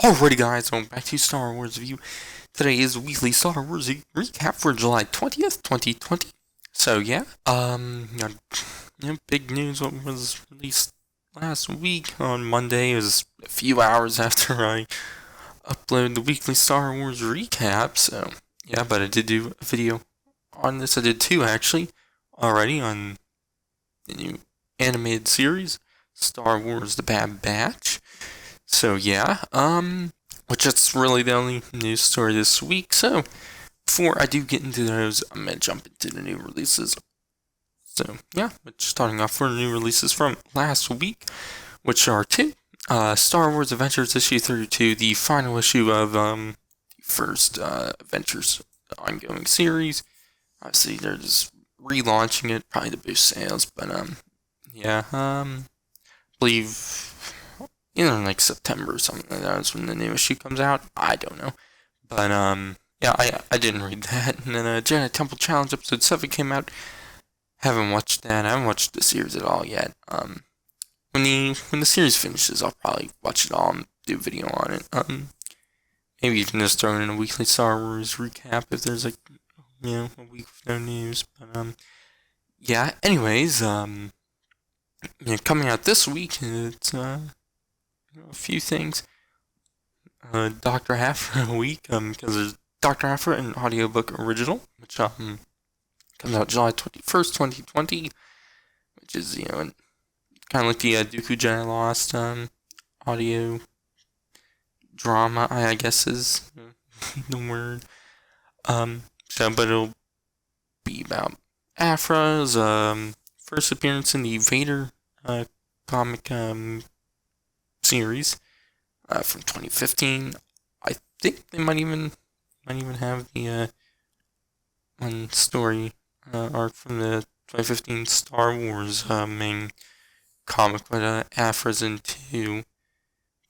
Alrighty guys, welcome back to Star Wars Review. Today is weekly Star Wars recap for July 20th, 2020. So yeah, big news what was released last week on Monday. It was a few hours after I uploaded the weekly Star Wars recap. So yeah, but I did do a video on this. I did two actually already on the new animated series, Star Wars: The Bad Batch. So yeah, which is really the only news story this week. So before I do get into those, I'm gonna jump into the new releases. So yeah, starting off for new releases from last week, which are two: Star Wars Adventures issue 32, the final issue of the first Adventures ongoing series. Obviously, they're just relaunching it, probably to boost sales, but yeah, I believe like September or something like that is when the new issue comes out. I don't know. But, yeah, I didn't read that. And then, Jedi Temple Challenge episode 7 came out. Haven't watched that. I haven't watched the series at all yet. When the series finishes, I'll probably watch it all and do a video on it. Maybe even just throw in a weekly Star Wars recap if there's, a week with no news. But, yeah, anyways, coming out this week, it's, a few things. Dr. Aphra week, because there's Dr. Aphra, an audiobook original, which comes out July 21st, 2020, which is, kind of like the Dooku Jedi Lost audio drama, I guess is the word. But it'll be about Aphra's first appearance in the Vader comic series from 2015. I think they might even have the one story arc from the 2015 Star Wars main comic, but Aphra's in too,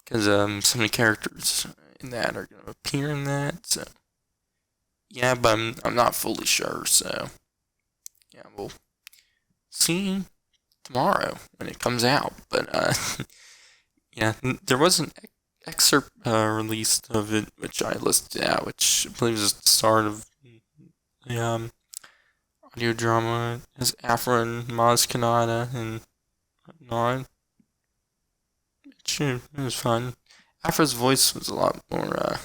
because so many characters in that are gonna appear in that. So yeah, but I'm not fully sure. So yeah, we'll see tomorrow when it comes out. But yeah, there was an excerpt released of it, which I listed out, which I believe is the start of the audio drama as Aphra and Maz Kanata and whatnot. It was fun. Aphra's voice was a lot more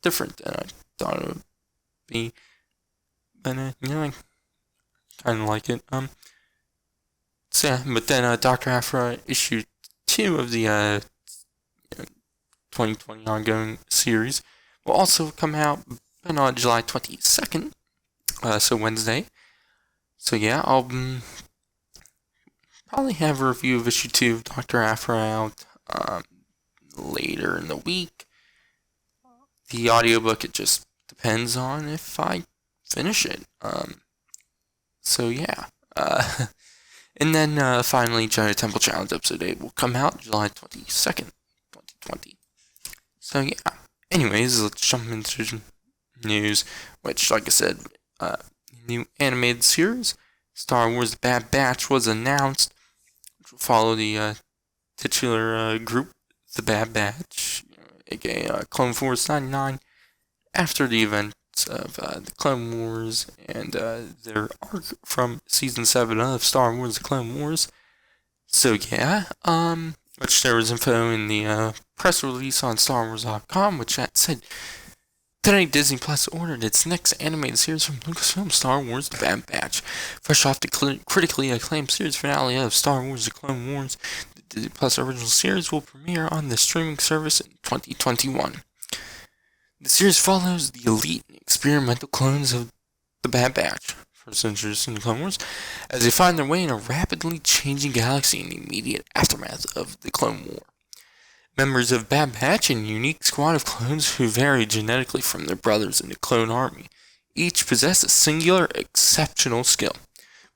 different than I thought it would be. But I kind of like it. So yeah, but then Dr. Aphra issued 2 of the 2020 ongoing series will also come out on July 22nd, so Wednesday. So yeah, I'll probably have a review of issue 2 of Dr. Aphra out later in the week. The audiobook, it just depends on if I finish it. So yeah. And then finally, Jedi Temple Challenge episode 8 will come out July 22nd, 2020. So yeah. Anyways, let's jump into news, which, like I said, new animated series, Star Wars: The Bad Batch, was announced, which will follow the titular group, The Bad Batch, aka Clone Force 99, after the events of the Clone Wars and their arc from Season 7 of Star Wars: The Clone Wars. So yeah, which there was info in the press release on StarWars.com, which said, today Disney Plus ordered its next animated series from Lucasfilm, Star Wars: The Bad Batch. Fresh off the critically acclaimed series finale of Star Wars: The Clone Wars, the Disney Plus original series will premiere on the streaming service in 2021. The series follows the elite and experimental clones of the Bad Batch, first introduced in the Clone Wars, as they find their way in a rapidly changing galaxy in the immediate aftermath of the Clone War. Members of Bad Batch, a unique squad of clones who vary genetically from their brothers in the clone army, each possess a singular, exceptional skill,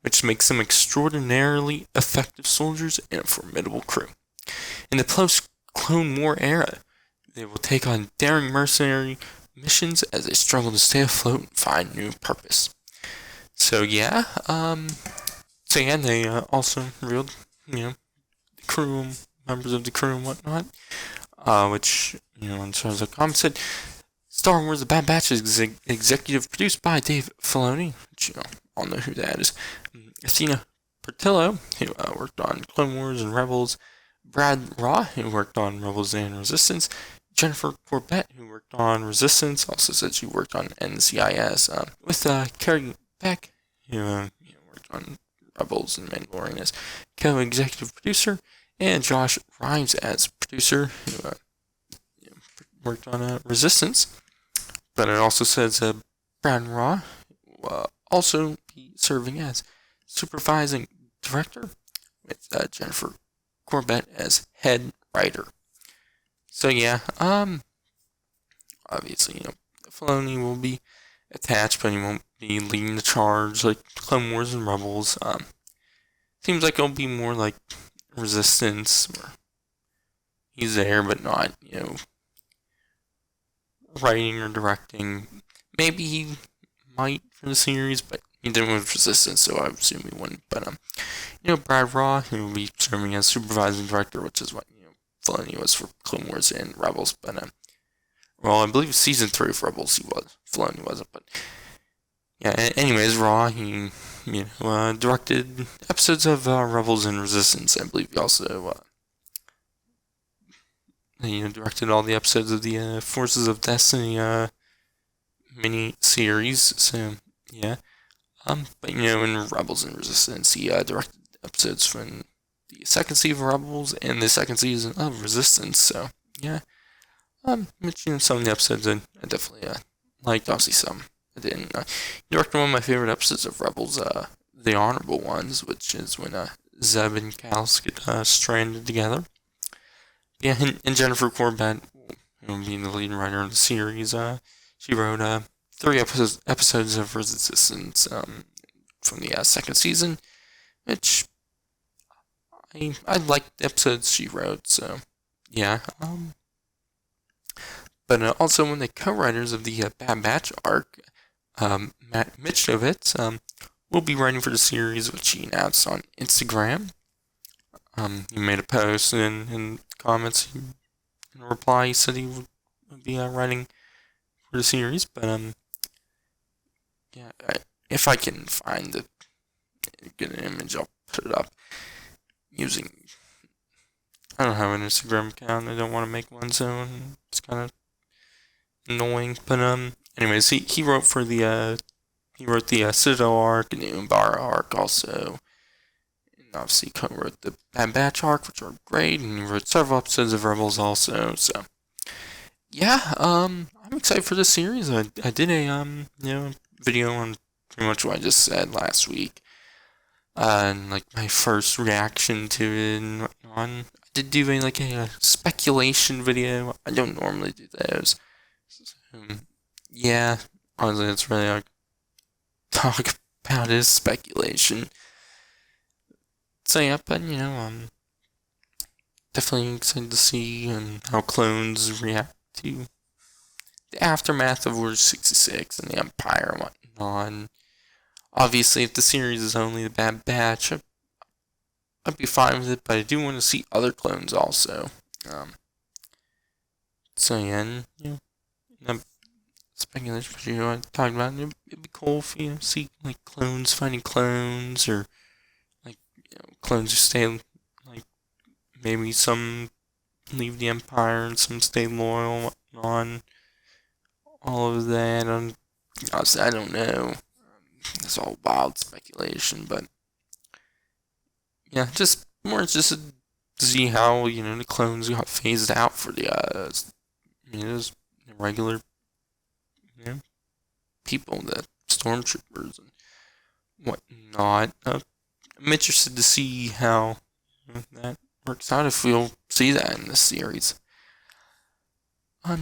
which makes them extraordinarily effective soldiers and a formidable crew. In the post-Clone War era, they will take on daring mercenary missions as they struggle to stay afloat and find new purpose. So yeah, they also revealed, the crew, members of the crew and whatnot. which, in terms of comments, said Star Wars: The Bad Batch is executive produced by Dave Filoni, which, all know who that is. Athena Portillo, who worked on Clone Wars and Rebels. Brad Raw, who worked on Rebels and Resistance. Jennifer Corbett, who worked on Resistance, also said she worked on NCIS. With Carrie Beck, who worked on Rebels and Mandalorian as co-executive producer, and Josh Rhimes as producer, who worked on Resistance. But it also says Brad Raw will also be serving as supervising director, with Jennifer Corbett as head writer. So yeah, obviously, Filoni will be attached, but he won't be leading the charge like Clone Wars and Rebels. Seems like it'll be more like Resistance, where he's there but not, writing or directing. Maybe he might for the series, but he didn't with Resistance, so I assume he wouldn't. But Brad Raw, who will be serving as supervising director, which is what Filoni was for Clone Wars and Rebels. But I believe season 3 of Rebels he was. Filoni wasn't, but yeah. Anyways, Raw, he directed episodes of Rebels and Resistance. I believe he also directed all the episodes of the Forces of Destiny mini series. So yeah, but in Rebels and Resistance, he directed episodes from the second season of Rebels and the second season of Resistance. So yeah, some of the episodes I definitely liked. Obviously, some I didn't. He directed one of my favorite episodes of Rebels, The Honorable Ones, which is when Zeb and Kals get stranded together. Yeah, and Jennifer Corbett, being the lead writer of the series, she wrote 3 episodes of Resistance from the second season, which I liked the episodes she wrote. So yeah, but also one of the co-writers of the Bad Batch arc, Matt Michnovitz, will be writing for the series, which he announced on Instagram. He made a post, and in comments, in reply, he said he would be writing for the series. But yeah, if I can find a good image, I'll put it up using. I don't have an Instagram account. I don't want to make one, so it's kind of annoying. But anyways, he wrote for the Citadel arc and the Umbara arc also. Obviously, co-wrote the Bad Batch arc, which are great, and he wrote several episodes of Rebels also. So, yeah, I'm excited for this series. I did a video on pretty much what I just said last week, and like my first reaction to it and whatnot. I did do a speculation video. I don't normally do those. So, yeah, honestly, that's really all I talk about is speculation. So yeah, but definitely excited to see how clones react to the aftermath of Order 66 and the Empire and whatnot. And obviously, if the series is only the Bad Batch, I'd be fine with it, but I do want to see other clones also. So yeah, and speculation video I talked about, it'd be cool if you see clones fighting clones, or clones who stay, maybe some leave the Empire and some stay loyal on all of that. Honestly, I don't know. It's all wild speculation, but yeah, just more interested to see how the clones got phased out for the regular people, the stormtroopers and whatnot. I'm interested to see how that works out, if we'll see that in this series.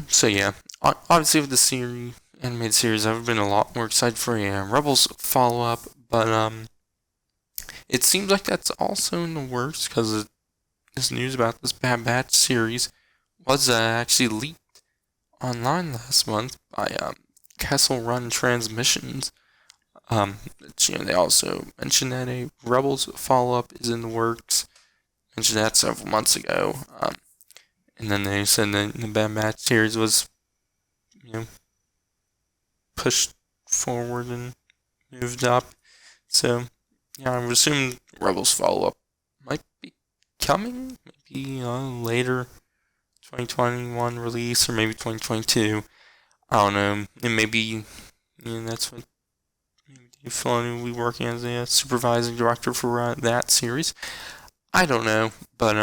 So yeah, obviously with the animated series, I've been a lot more excited for a Rebels follow-up, but it seems like that's also in the works, because this news about this Bad Batch series was actually leaked online last month by Kessel Run Transmissions. They also mentioned that a Rebels follow-up is in the works. Mentioned that several months ago. and then they said that the Bad Batch series was, pushed forward and moved up. So, yeah, I would assume Rebels follow-up might be coming, maybe later 2021 release, or maybe 2022. I don't know. And maybe that's what maybe Dave Filoni will be working as a supervising director for that series. I don't know, but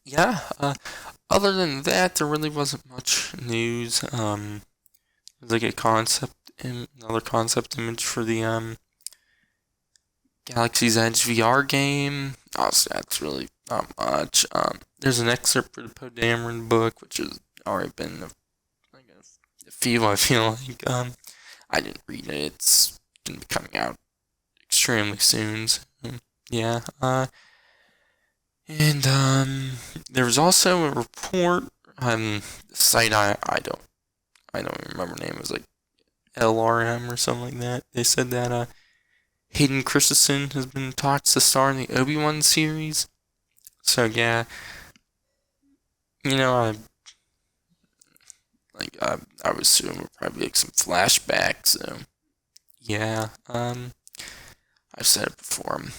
yeah. Other than that, there really wasn't much news. There's like another concept image for the Galaxy's Edge VR game. Also, that's really not much. There's an excerpt for the Poe Dameron book, which has already been a few. I feel like I didn't read it. It's gonna be coming out extremely soon. So, yeah. And there was also a report on the site. I don't even remember the name. It was like LRM or something like that. They said that Hayden Christensen has been in talks to star in the Obi-Wan series. So yeah, I would assume it'll probably be like some flashbacks. So yeah, I've said it before. I'm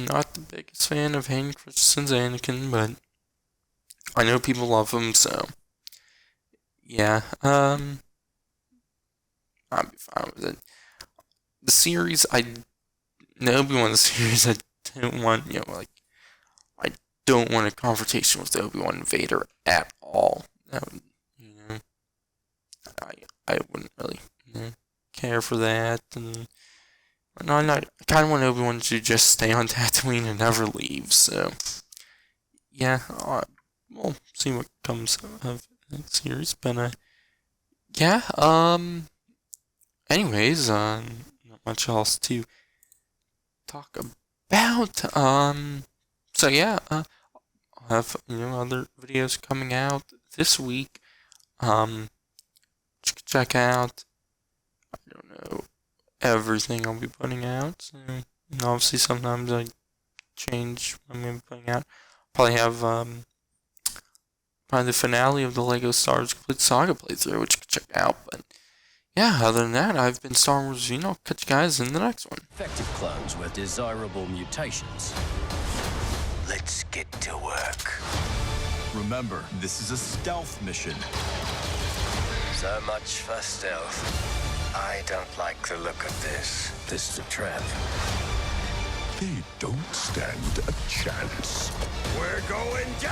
not the biggest fan of Hayden Christensen's Anakin, but I know people love him. So yeah, I'll be fine with it. The series, Obi-Wan series, I don't want, I don't want a confrontation with Obi-Wan and Vader at all. That would, I wouldn't really, care for that. And I kind of want Obi-Wan to just stay on Tatooine and never leave. So yeah, we'll see what comes of that series. But yeah. Anyways, not much else to talk about. So yeah, I'll have other videos coming out this week. Check out. I don't know everything I'll be putting out. So, obviously, sometimes I change what I'm gonna be putting out. Probably have probably the finale of the Lego Star Wars Complete Saga playthrough, which you can check out. But yeah, other than that, I've been Star Wars Vino. I'll catch you guys in the next one. Effective clones with desirable mutations. Let's get to work. Remember, this is a stealth mission. So much for stealth. I don't like the look of this. This is a trap. They don't stand a chance. We're going down!